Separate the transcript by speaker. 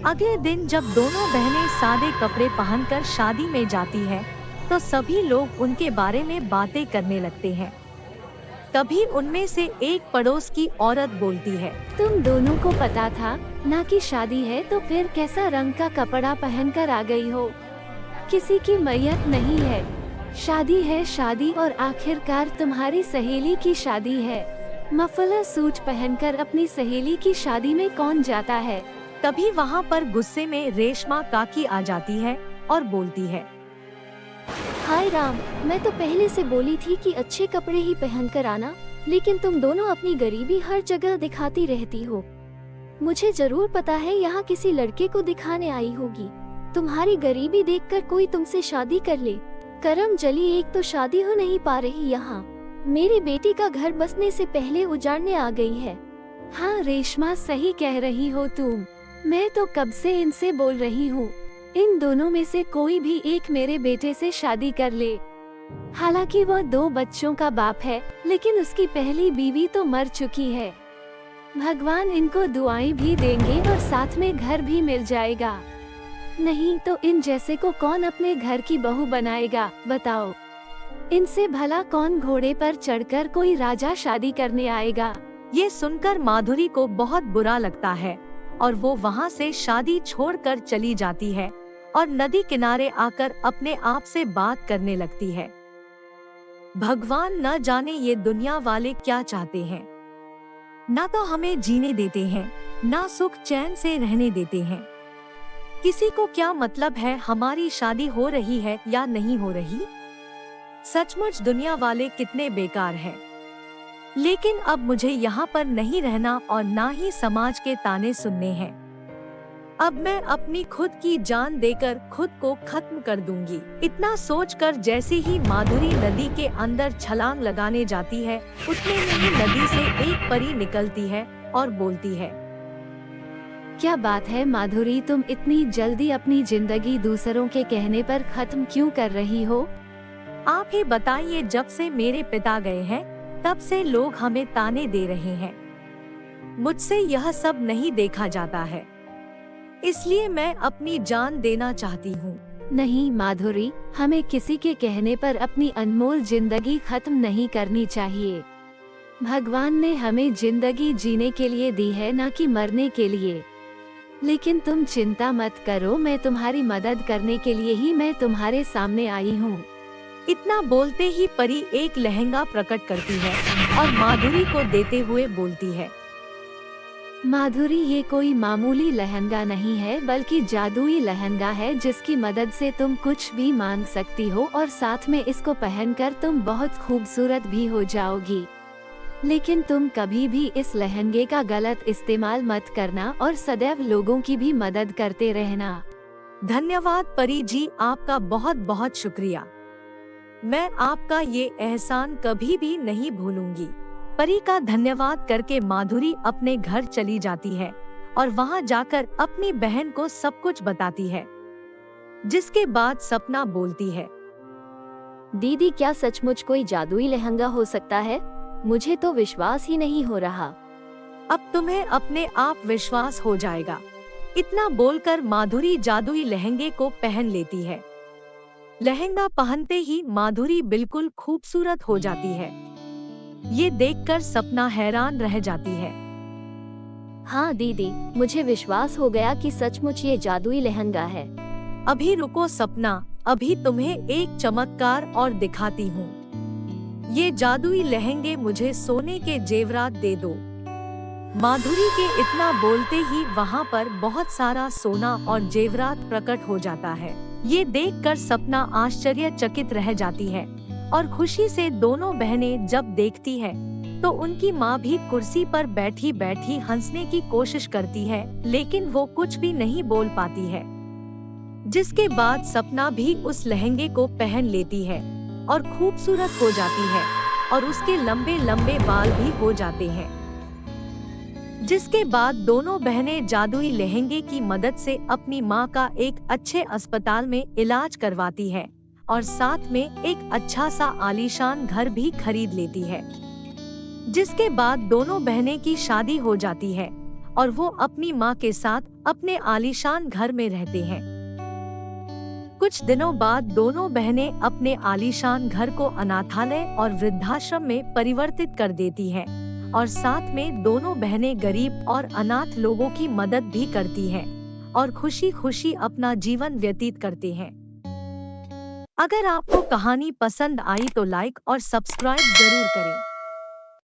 Speaker 1: अगले दिन जब दोनों बहनें सादे कपड़े पहनकर शादी में जाती है, तो सभी लोग उनके बारे में बातें करने लगते हैं। तभी उनमें से एक पड़ोस की औरत बोलती है,
Speaker 2: तुम दोनों को पता था ना कि शादी है, तो फिर कैसा रंग का कपड़ा पहनकर आ गई हो? किसी की मैयत नहीं है, शादी है शादी, और आखिरकार तुम्हारी सहेली की शादी है। मफलर सूट पहनकर अपनी सहेली की शादी में कौन जाता है?
Speaker 1: तभी वहाँ पर गुस्से में रेशमा काकी आ जाती है और बोलती है,
Speaker 2: हाय राम, मैं तो पहले से बोली थी कि अच्छे कपड़े ही पहनकर आना, लेकिन तुम दोनों अपनी गरीबी हर जगह दिखाती रहती हो। मुझे जरूर पता है यहाँ किसी लड़के को दिखाने आई होगी। तुम्हारी गरीबी देखकर कोई तुमसे शादी कर ले। करम जली, एक तो शादी हो नहीं पा रही यहाँ, मेरी बेटी का घर बसने से पहले उजाड़ने आ गई है। हाँ रेशमा, सही कह रही हो तुम, मैं तो कब से इनसे बोल रही हूँ, इन दोनों में से कोई भी एक मेरे बेटे से शादी कर ले। हालांकि वह 2 बच्चों का बाप है, लेकिन उसकी पहली बीवी तो मर चुकी है। भगवान इनको दुआएं भी देंगे और साथ में घर भी मिल जाएगा। नहीं तो इन जैसे को कौन अपने घर की बहू बनाएगा, बताओ। इनसे भला कौन घोड़े पर चढ़कर कोई राजा शादी करने आएगा।
Speaker 1: ये सुनकर माधुरी को बहुत बुरा लगता है और वो वहाँ से शादी छोड़कर चली जाती है और नदी किनारे आकर अपने आप से बात करने लगती है। भगवान न जाने ये दुनिया वाले क्या चाहते हैं, ना तो हमें जीने देते हैं, ना सुख चैन से रहने देते हैं। किसी को क्या मतलब है हमारी शादी हो रही है या नहीं हो रही। सचमुच दुनिया वाले कितने बेकार हैं। लेकिन अब मुझे यहाँ पर नहीं रहना और ना ही समाज के ताने सुनने हैं। अब मैं अपनी खुद की जान देकर खुद को खत्म कर दूंगी। इतना सोचकर जैसे ही माधुरी नदी के अंदर छलांग लगाने जाती है, उतने में ही नदी से एक परी निकलती है और बोलती है,
Speaker 2: क्या बात है माधुरी, तुम इतनी जल्दी अपनी जिंदगी दूसरों के कहने पर खत्म क्यों कर रही हो?
Speaker 1: आप ही बताइए, जब से मेरे पिता गए हैं तब से लोग हमें ताने दे रहे हैं। मुझसे यह सब नहीं देखा जाता है, इसलिए मैं अपनी जान देना चाहती हूँ।
Speaker 2: नहीं माधुरी, हमें किसी के कहने पर अपनी अनमोल जिंदगी खत्म नहीं करनी चाहिए। भगवान ने हमें जिंदगी जीने के लिए दी है, ना कि मरने के लिए। लेकिन तुम चिंता मत करो, मैं तुम्हारी मदद करने के लिए ही मैं तुम्हारे सामने आई हूँ।
Speaker 1: इतना बोलते ही परी एक लहंगा प्रकट करती है और माधुरी को देते हुए बोलती है,
Speaker 2: माधुरी, ये कोई मामूली लहंगा नहीं है, बल्कि जादुई लहंगा है, जिसकी मदद से तुम कुछ भी मांग सकती हो और साथ में इसको पहनकर तुम बहुत खूबसूरत भी हो जाओगी। लेकिन तुम कभी भी इस लहंगे का गलत इस्तेमाल मत करना और सदैव लोगों की भी मदद करते रहना।
Speaker 1: धन्यवाद परी जी, आपका बहुत बहुत शुक्रिया। मैं आपका ये एहसान कभी भी नहीं भूलूंगी। परी का धन्यवाद करके माधुरी अपने घर चली जाती है और वहाँ जाकर अपनी बहन को सब कुछ बताती है। जिसके बाद सपना बोलती है,
Speaker 2: दीदी, क्या सचमुच कोई जादुई लहंगा हो सकता है? मुझे तो विश्वास ही नहीं हो रहा।
Speaker 1: अब तुम्हें अपने आप विश्वास हो जाएगा। इतना बोलकर माधुरी जादुई लहंगे को पहन लेती है। लहंगा पहनते ही माधुरी बिल्कुल खूबसूरत हो जाती है। ये देखकर सपना हैरान रह जाती है।
Speaker 2: हाँ दीदी, मुझे विश्वास हो गया कि सचमुच ये जादुई लहंगा है।
Speaker 1: अभी रुको सपना, अभी तुम्हें एक चमत्कार और दिखाती हूँ। ये जादुई लहंगे मुझे सोने के जेवरात दे दो। माधुरी के इतना बोलते ही वहाँ पर बहुत सारा सोना और जेवरात प्रकट हो जाता है। ये देखकर सपना आश्चर्यचकित रह जाती है और खुशी से दोनों बहनें जब देखती है तो उनकी माँ भी कुर्सी पर बैठी बैठी हंसने की कोशिश करती है, लेकिन वो कुछ भी नहीं बोल पाती है। जिसके बाद सपना भी उस लहंगे को पहन लेती है और खूबसूरत हो जाती है और उसके लंबे लंबे बाल भी हो जाते हैं। जिसके बाद दोनों बहनें जादुई लहंगे की मदद से अपनी माँ का एक अच्छे अस्पताल में इलाज करवाती है और साथ में एक अच्छा सा आलीशान घर भी खरीद लेती है। जिसके बाद दोनों बहनें की शादी हो जाती है और वो अपनी माँ के साथ अपने आलीशान घर में रहते हैं। कुछ दिनों बाद दोनों बहनें अपने आलीशान घर को अनाथालय और वृद्धाश्रम में परिवर्तित कर देती हैं और साथ में दोनों बहनें गरीब और अनाथ लोगों की मदद भी करती हैं और खुशी खुशी अपना जीवन व्यतीत करते हैं। अगर आपको कहानी पसंद आई तो लाइक और सब्सक्राइब जरूर करें।